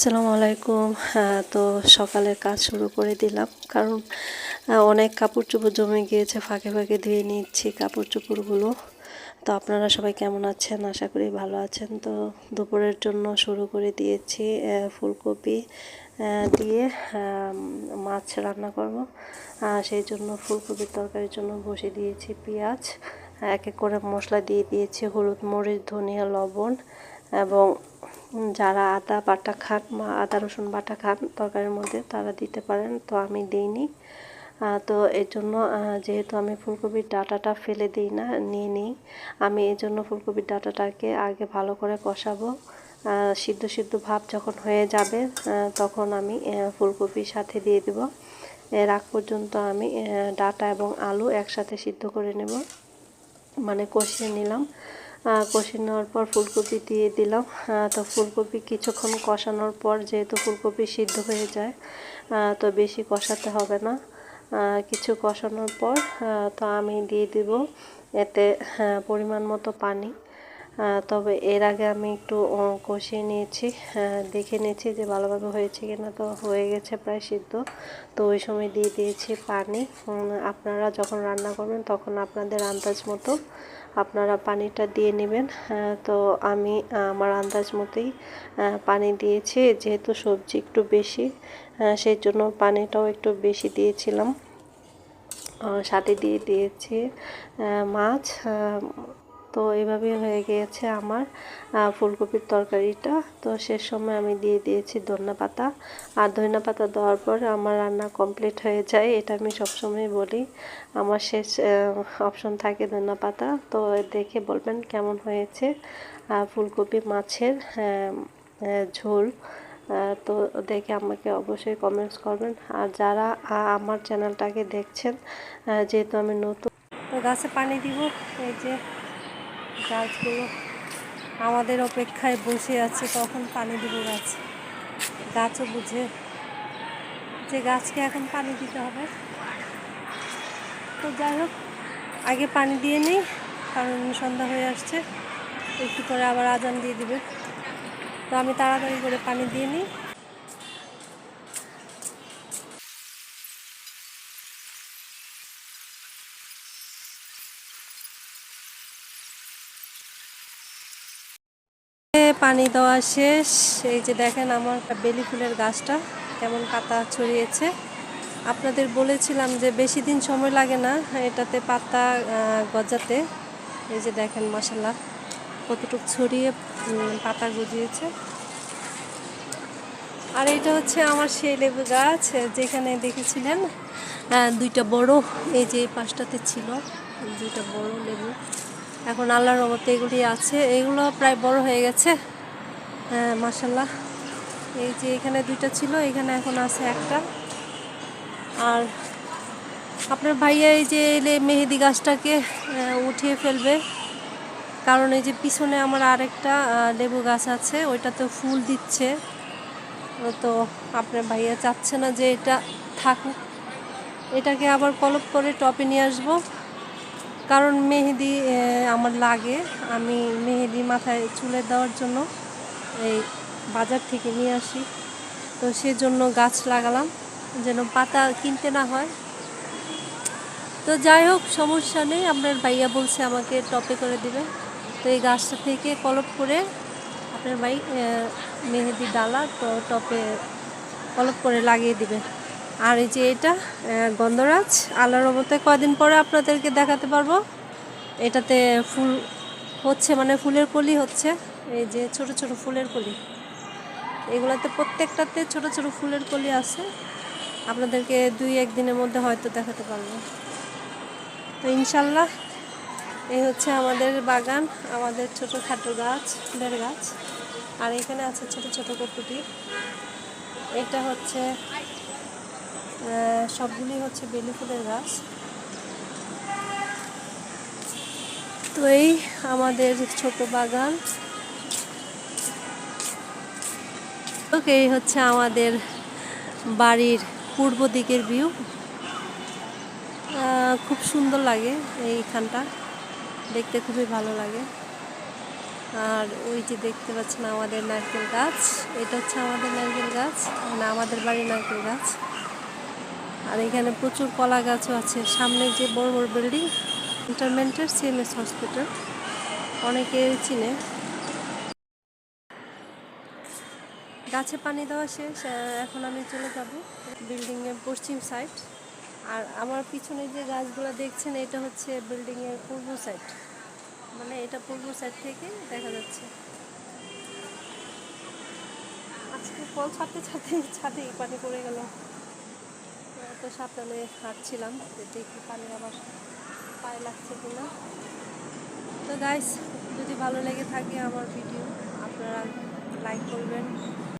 আসসালামু আলাইকুম। তো সকালের কাজ শুরু করে দিলাম, কারণ অনেক কাপড় চোপড় জমে গিয়েছে, ফাঁকে ফাঁকে ধুয়ে নিচ্ছি কাপড় চোপড়গুলো। তো আপনারা সবাই কেমন আছেন? আশা করি ভালো আছেন। তো দুপুরের জন্য শুরু করে দিয়েছি ফুলকপি দিয়ে মাছ রান্না করব। সেই জন্য ফুলকপির তরকারির জন্য বসে দিয়েছি পেঁয়াজ, এক এক করে মশলা দিয়ে দিয়েছি, হলুদ, মরিচ, ধনিয়া, লবণ, এবং যারা আদা বাটা খান বা আদা রসুন বাটা খান তরকারির মধ্যে তারা দিতে পারেন, তো আমি দিইনি। তো এর জন্য যেহেতু আমি ফুলকপির ডাঁটাটা ফেলে দিই না, নিয়ে নিই, আমি এই জন্য ফুলকপির ডাঁটাটাকে আগে ভালো করে কষাবো। সিদ্ধ সিদ্ধ ভাব যখন হয়ে যাবে তখন আমি ফুলকপির সাথে দিয়ে দেব। এর আগ পর্যন্ত আমি ডাঁটা এবং আলু একসাথে সিদ্ধ করে নেব, মানে কষিয়ে নিলাম। কষিয়ে নেওয়ার পর ফুলকপি দিয়ে দিলাম। তো ফুলকপি কিছুক্ষণ কষানোর পর যেহেতু ফুলকপি সিদ্ধ হয়ে যায়, তো বেশি কষাতে হবে না। কিছু কষানোর পর তো আমি দিয়ে দিব এতে পরিমাণ মতো পানি। তবে এর আগে আমি একটু কষিয়ে নিয়েছি, দেখে নিয়েছি যে ভালোভাবে হয়েছে কিনা। তো হয়ে গেছে প্রায় সিদ্ধ, তো ওই সময় দিয়ে দিয়েছি পানি। আপনারা যখন রান্না করবেন তখন আপনাদের আন্দাজ মতো আপনারা পানিটা দিয়ে নেবেন। তো আমি আমার আন্দাজ মতোই পানি দিয়েছি, যেহেতু সবজি একটু বেশি, সেই জন্য পানিটাও একটু বেশি দিয়েছিলাম। সাথে দিয়ে দিয়েছি মাছ। তো এভাবে হয়ে গিয়েছে আমার ফুলকপির তরকারিটা। তো শেষ সময় আমি দিয়ে দিয়েছি ধনেপাতা, আর ধনেপাতা দেওয়ার পর আমার রান্না কমপ্লিট হয়ে যায়। এটা আমি সবসময় বলি, আমার শেষ অপশন থাকে ধনেপাতা। তো দেখে বলবেন কেমন হয়েছে ফুলকপি মাছের ঝোল। তো দেখে আমাকে অবশ্যই কমেন্টস করবেন। আর যারা আমার চ্যানেলটাকে দেখছেন, যেহেতু আমি নতুন, তো গাছে পানি দিব। এই যে গাছগুলো আমাদের অপেক্ষায় বসে আছে, কখন পানি দিব। গাছও বুঝে যে গাছকে এখন পানি দিতে হবে। তো যাই হোক, আগে পানি দিয়ে নিই, কারণ সন্ধ্যা হয়ে আসছে, একটু পরে আবার আজান দিয়ে দিবে। তো আমি তাড়াতাড়ি করে পানি দিয়ে নিই। পানি দেওয়া শেষ। এই যে দেখেন আমার বেলি ফুলের গাছটা কেমন পাতা ছড়িয়েছে। আপনাদের বলেছিলাম যে বেশি দিন সময় লাগে না এটাতে পাতা গজাতে। এই যে দেখেন মাশাআল্লাহ কতটুকু ছড়িয়ে পাতা গজিয়েছে। আর এটা হচ্ছে আমার সেই লেবু গাছ, যেখানে দেখেছিলেন দুইটা বড়, এই যে পাশটাতে ছিল দুইটা বড় লেবু। এখন আল্লাহর রহমতে এগুলি আছে, এগুলো প্রায় বড় হয়ে গেছে। মাশাআল্লাহ, এই যে এখানে দুইটা ছিল, এখানে এখন আছে একটা। আর আপনার ভাইয়া এই যে মেহেদি গাছটাকে উঠিয়ে ফেলবে, কারণ এই যে পিছনে আমার আরেকটা লেবু গাছ আছে, ওইটাতে ফুল দিচ্ছে। তো আপনার ভাইয়া চাচ্ছে না যে এটা থাকুক, এটাকে আবার কলপ করে টপে নিয়ে আসবো। কারণ মেহেদি আমার লাগে, আমি মেহেদি মাথায় চুলে দেওয়ার জন্য এই বাজার থেকে নিয়ে আসি। তো সেজন্য গাছ লাগালাম, যেন পাতা কিনতে না হয়। তো যাই হোক, সমস্যা নেই, আপনার ভাইয়া বলছে আমাকে টপে করে দিবে। তো এই গাছটা থেকে কলপ করে আপনার ভাই মেহেদি ডালা তো টপে কলপ করে লাগিয়ে দিবে। আর এই যে এটা গন্ধরাজ, আল্লাহর রহমতে কয়দিন পরে আপনাদেরকে দেখাতে পারবো। এটাতে ফুল হচ্ছে, মানে ফুলের কলি হচ্ছে, এই যে ছোট ছোট ফুলের কলি, এগুলাতে প্রত্যেকটাতে ছোট ছোট ফুলের কলি আছে। আপনাদেরকে 2-1 দিনের মধ্যে হয়তো দেখাতে পারবো। তো ইনশাল্লাহ এই হচ্ছে আমাদের বাগান, আমাদের ছোটোখাটো গাছ, ফুলের গাছ। আর এখানে আছে ছোট ছোট কপুটি। এটা হচ্ছে সবগুলি হচ্ছে বেলি ফুলের গাছ। তো এই আমাদের ছোট বাগান। এই হচ্ছে আমাদের বাড়ির পূর্ব দিকের ভিউ। খুব সুন্দর লাগে, এইখানটা দেখতে খুবই ভালো লাগে। আর ওই যে দেখতে পাচ্ছেন আমাদের নারকেল গাছ, এটা হচ্ছে আমাদের নারকেল গাছ, মানে আমাদের বাড়ির নারকেল গাছ। আর এখানে প্রচুর কলা গাছও আছে। সামনে যে বড় বড় বিল্ডিং, ইন্টারমেন্টের সিএমএস হসপিটাল, অনেকে চিনে। গাছে পানি দেওয়া শেষ, এখন আমি চলে যাব বিল্ডিংয়ের পশ্চিম সাইড। আর আমার পিছনে যে গাছগুলো দেখছেন এটা হচ্ছে বিল্ডিংয়ের পূর্ব সাইড, মানে এটা পূর্ব সাইড থেকে দেখা যাচ্ছে। আজকে ফল ছাড়তে ছাড়তে ছাদেই পানি পড়ে গেল। তো সাবধানে হাঁটছিলাম, দেখি পানি আবার পায়ে লাগছে কিনা। তো গাইস, যদি ভালো লেগে থাকে আমার ভিডিও, আপনারা লাইক করবেন,